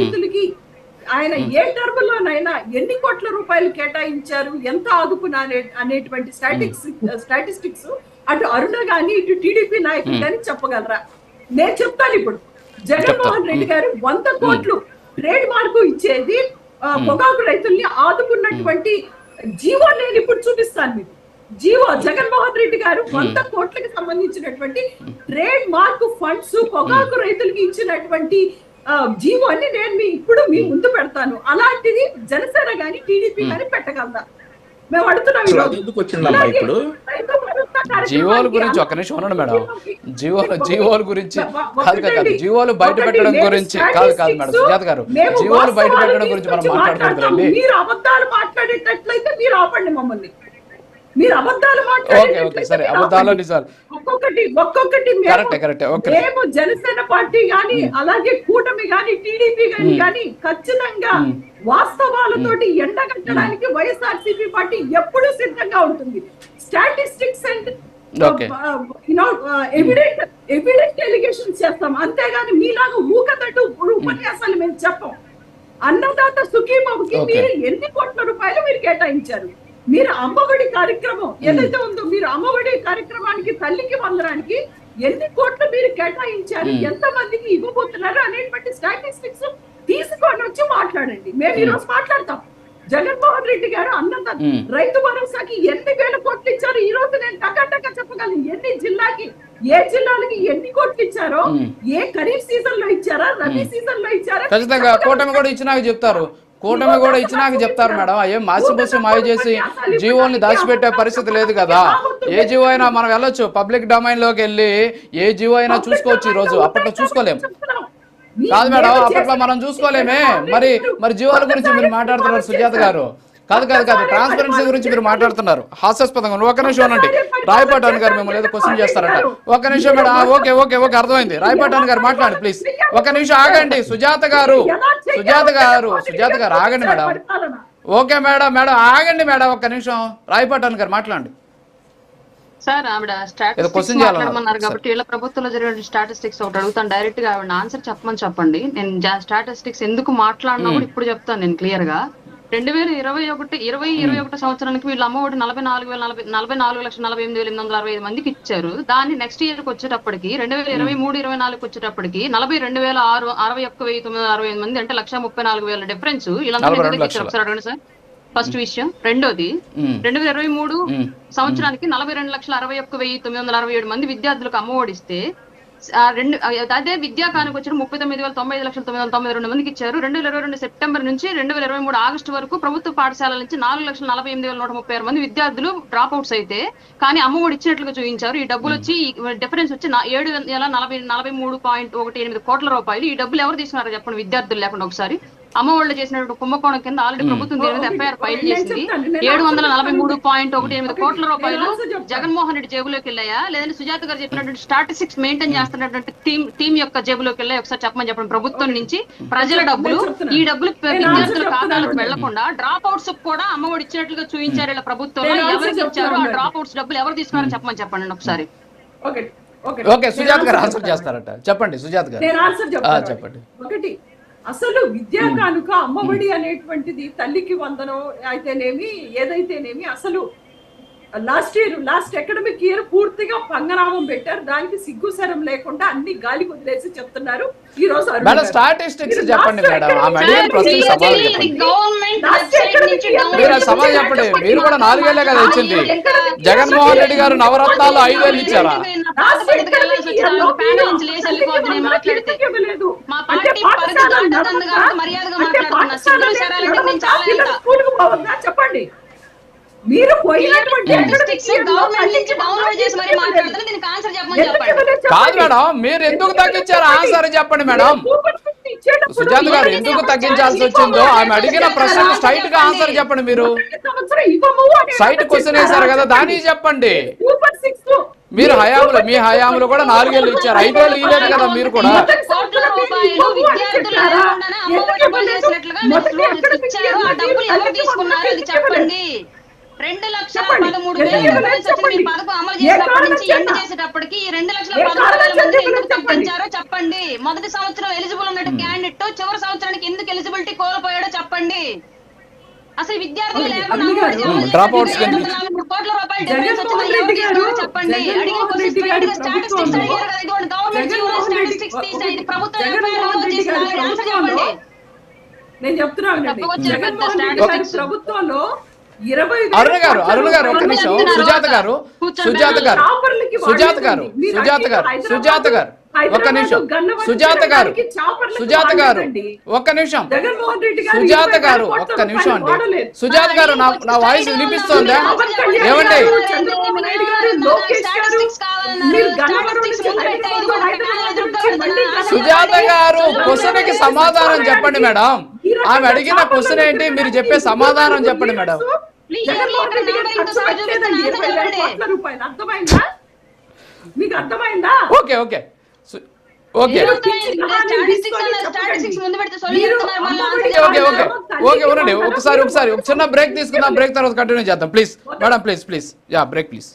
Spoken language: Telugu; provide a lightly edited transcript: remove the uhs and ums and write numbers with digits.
రైతులకి ఆయన ఏ టర్మ్ లోనైనా ఎన్ని కోట్ల రూపాయలు కేటాయించారు, ఎంత ఆదుకున్నారు అనేటువంటి స్టాటిస్టిక్స్ అటు అరుణ గాని ఇటు టీడీపీ నాయకులు కానీ చెప్పగలరా? నేను చెప్తాను. ఇప్పుడు జగన్మోహన్ రెడ్డి గారు 100 కోట్లు ట్రేడ్ మార్కు ఇచ్చేది పొగాకు రైతుల్ని ఆదుకున్నటువంటి జీవో నేను ఇప్పుడు చూపిస్తాను మీకు. జీవో జగన్మోహన్ రెడ్డి గారు 100 కోట్లకి సంబంధించినటువంటి ట్రేడ్ మార్క్ ఫండ్స్ పొగాకు రైతులకి ఇచ్చినటువంటి జీవోని నేను ఇప్పుడు మీ ముందు పెడతాను. అలాంటిది జనసేన గాని టీడీపీ గాని పెట్టగలదా? మేము అడుగుతున్నాం. జీవోల గురించి ఒక్క నిమిషం ఉండండి మేడం. జీవోల గురించి కాదు, జీవోలు బయట పెట్టడం గురించి కాదు మేడం. సుజాత గారు, జీవోలు బయట పెట్టడం గురించి మనం మాట్లాడుకుంటారండి. మీరు అబద్ధాలు మాట్లాడేటట్లయితే మీరు ఆపండి మమ్మల్ని. మీరు అబద్ధాలు ఒక్కొక్కటి మేము జనసేన పార్టీ గాని అలాగే కూటమి గాని టీడీపీ గాని ఖచ్చితంగా వాస్తవాలతోటి ఎండగట్టడానికి వైఎస్ఆర్సీపీ పార్టీ ఎప్పుడూ సిద్ధంగా ఉంటుంది. స్టాటిస్టిక్స్ అండ్ ఎవిడెంట్ ఎలిగేషన్స్ చేస్తాం, అంతేగాని మీలాగా ఊకతట్టు ఉపన్యాసాలు మేము చెప్పం. అన్నదాత సుఖీబాబుకి మీరు ఎన్ని కోట్ల రూపాయలు మీరు కేటాయించారు? మీరు అమ్మఒడి కార్యక్రమం ఏదైతే ఉందో, మీరు అమ్మఒడి కార్యక్రమానికి తల్లికి వందనానికి ఎన్ని కోట్లు మీరు కేటాయించారు, ఎంత మందికి ఇవ్వబోతున్నారు అనేటువంటి స్టాటిస్టిక్స్ తీసుకొని వచ్చి మాట్లాడండి. మేము ఈ రోజు మాట్లాడతాం. జగన్మోహన్ రెడ్డి గారు అన్నదాత రైతు భరోసాకి ఎన్ని వేల కోట్లు ఇచ్చారు ఈ రోజు నేను టకా చెప్పగలను. ఎన్ని జిల్లాకి, ఏ జిల్లాలకి ఎన్ని కోట్లు ఇచ్చారో, ఏ ఖరీఫ్ సీజన్ లో ఇచ్చారా, రబీ సీజన్ లో ఇచ్చారా, ఖచ్చితంగా కూటమి కూడా ఇచ్చినాక చెప్తారు మేడం. ఏం మాసిబోసి మాయ చేసి జీవోల్ని దాచిపెట్టే పరిస్థితి లేదు కదా. ఏ జీవో అయినా మనం వెళ్ళొచ్చు, పబ్లిక్ డొమైన్ లోకి వెళ్ళి ఏ జీవో అయినా చూసుకోవచ్చు. ఈ రోజు అప్పట్లో చూసుకోలేము కాదు మేడం, అప్పట్లో మనం చూసుకోలేమే. మరి జీవోల గురించి మీరు మాట్లాడుతున్నారు సుజాత గారు. కాదు ట్రాన్స్పరెన్సీ గురించి మీరు మాట్లాడుతున్నారు హాస్యాస్పదంగా. ఒక్క నిమిషం ఉండండి. రాయపాటాన్ గారు మిమ్మల్ని ఏదో క్వశ్చన్ చేస్తారట. ఒక్క నిమిషం మేడం. ఓకే అర్థమైంది. రాయపాటాన్ గారు మాట్లాడండి ప్లీజ్. ఒక్క నిమిషం ఆగండి. సుజాత గారు ఆగండి మేడం. ఓకే మేడం ఆగండి మేడం, ఒక్క నిమిషం. రాయపాటాన్ గారు మాట్లాడండి సార్. ఆవిడ స్టాటిస్టిక్స్ మాట్లాడమన్నారు కాబట్టి వీళ్ళ ప్రభుత్వంలో జరిగిన స్టాటిస్టిక్స్ ఒకటి అడుగుతాను డైరెక్ట్ గా. ఆవిడ ఆన్సర్ చెప్పండి. నేను స్టాటిస్టిక్స్ ఎందుకు మాట్లాడినా కూడా ఇప్పుడు చెప్తాను నేను క్లియర్ గా. 2021 సంవత్సరానికి వీళ్ళు అమ్మఒడి 44,48,865 మందికి ఇచ్చారు. దాన్ని నెక్స్ట్ ఇయర్ కి వచ్చేటప్పటికి 2023-24 వచ్చేటప్పటికి 42,61,965 మంది, అంటే 1,34,000 డిఫరెన్స్. వీళ్ళందరూ ఇచ్చారు ఒకసారి అడగండి సార్. ఫస్ట్ విషయం. రెండోది, 2023 సంవత్సరానికి 42,61,967 మంది విద్యార్థులకు అమ్మఒడిస్తే అదే విద్యా కానుక వచ్చిన 39,95,992 మందికి ఇచ్చారు. 2022 సెప్టెంబర్ నుంచి 2023 ఆగస్టు వరకు ప్రభుత్వ పాఠశాలల నుంచి 4,48,136 మంది విద్యార్థులు డ్రాప్ అవుట్స్ అయితే కానీ అమ్మఒడి ఇచ్చినట్లుగా చూపించారు. ఈ డబ్బులు వచ్చి డిఫరెన్స్ వచ్చి 7,43.18 కోట్ల రూపాయలు. ఈ డబ్బులు ఎవరు తీసుకున్నారో చెప్పండి విద్యార్థులు లేకుండా. ఒకసారి అమ్మఒళ్ళు చేసినటువంటి కుంభకోణం కింద ఆల్రెడీ ప్రభుత్వం దీని మీద ఎఫ్ఐఆర్ ఫైల్ చేసింది. 743.18 కోట్ల రూపాయలు జగన్మోహన్ రెడ్డి జేబులోకి వెళ్ళాయా, లేదంటే సుజాత గారు చెప్పినటువంటి స్టాటిస్టిక్స్ మెయింటైన్ చేస్తున్నటువంటి టీమ్ యొక్క జేబులోకి వెళ్ళాయి? ఒకసారి చెప్పండి. ప్రభుత్వం నుంచి ప్రజల డబ్బులు, ఈ డబ్బులు విద్యార్థుల ఖాతాలకు వెళ్లకుండా డ్రాప్ అవుట్స్ కూడా అమ్మఒడి ఇచ్చినట్లుగా చూపించారు ఇలా ప్రభుత్వంలో. ఎవరికి ఇచ్చారు ఆ డ్రాప్ అవుట్స్ డబ్బులు, ఎవరు తీసుకున్నారని చెప్పండి ఒకసారి. ఓకే సుజాత గారు ఆన్సర్ చేస్తారట. చెప్పండి సుజాత గారు చెప్పండి. ఒకటి, అసలు విద్యా కానుక అమ్మఒడి అనేటువంటిది తల్లికి వందనం అయితేనేమి ఏదైతేనేమి అసలు లాస్ట్ అకాడమిక్ ఇయర్ పూర్తిగా పంగనామం పెట్టారు. దానికి సిగ్గుసరం లేకుండా అన్ని గాలి వదిలేసి చెప్తున్నారు. ఈ రోజు స్టాటిస్టిక్స్ చెప్పండి మేడం. సమాధానం చెప్పండి. మీరు కూడా 4 ఏళ్లే కదా ఇచ్చింది. జగన్మోహన్ రెడ్డి గారు నవరత్నాలు 5 ఏళ్ళు ఇచ్చారా? చెప్పండి. మీరు కాదు మేడం, మీరు ఎందుకు తగ్గించారు ఆన్సర్ చెప్పండి మేడం. సుజాత గారు ఎందుకు తగ్గించాల్సి వచ్చిందో ఆమె అడిగిన ప్రశ్నకు స్ట్రైట్ గా ఆన్సర్ చెప్పండి. మీరు సైట్ క్వశ్చన్ వేశారు కదా, దానికి చెప్పండి. మీరు మీ హయాంలో కూడా 4 ఏళ్ళు ఇచ్చారు, 5 ఏళ్ళు ఇవ్వలేదు కదా మీరు కూడా. 2,13,000 డిఫరెన్స్ వచ్చింది. మీ పథకం అమలు చేసినప్పటి నుంచి ఎండ్ చేసేటప్పటికి 2,13,000 మంది ఎందుకు తగ్గించారో చెప్పండి. మొదటి సంవత్సరం ఎలిజిబుల్ ఉన్నట్టు క్యాండిడేట్ చివరి సంవత్సరానికి ఎందుకు ఎలిజిబిలిటీ కోల్పోయాడో చెప్పండి. అసలు విద్యార్థులు డ్రాప్ అవుట్స్ కోట్ల రూపాయలు డిఫరెన్స్ వచ్చిందో చెప్పండి. అడిగిన క్వశ్చన్స్ స్ట్రైట్ గా స్టాటిస్టిక్స్ అడిగారు కదా, ఇదిగోండి గవర్నమెంట్ జీవో స్టాటిస్టిక్స్ తీసి ఇది ప్రభుత్వం ఆన్సర్ చెప్పండి. నేను చెప్తున్నాను ప్రభుత్వంలో అరుణ గారు ఒక్క నిమిషం. సుజాత గారు ఒక్క నిమిషం. అండి సుజాత గారు నా వాయిస్ వినిపిస్తోందా? ఏమండి సుజాత గారు క్వశ్చన్ కి సమాధానం చెప్పండి మేడం. ఆమె అడిగిన క్వశ్చన్ ఏంటి, మీరు చెప్పే సమాధానం చెప్పండి మేడం. ఓకే ఓకే ఓకే ఉండండి. ఒకసారి చిన్న బ్రేక్ తీసుకుందాం. బ్రేక్ తర్వాత కంటిన్యూ చేద్దాం please madam. Please yeah break please.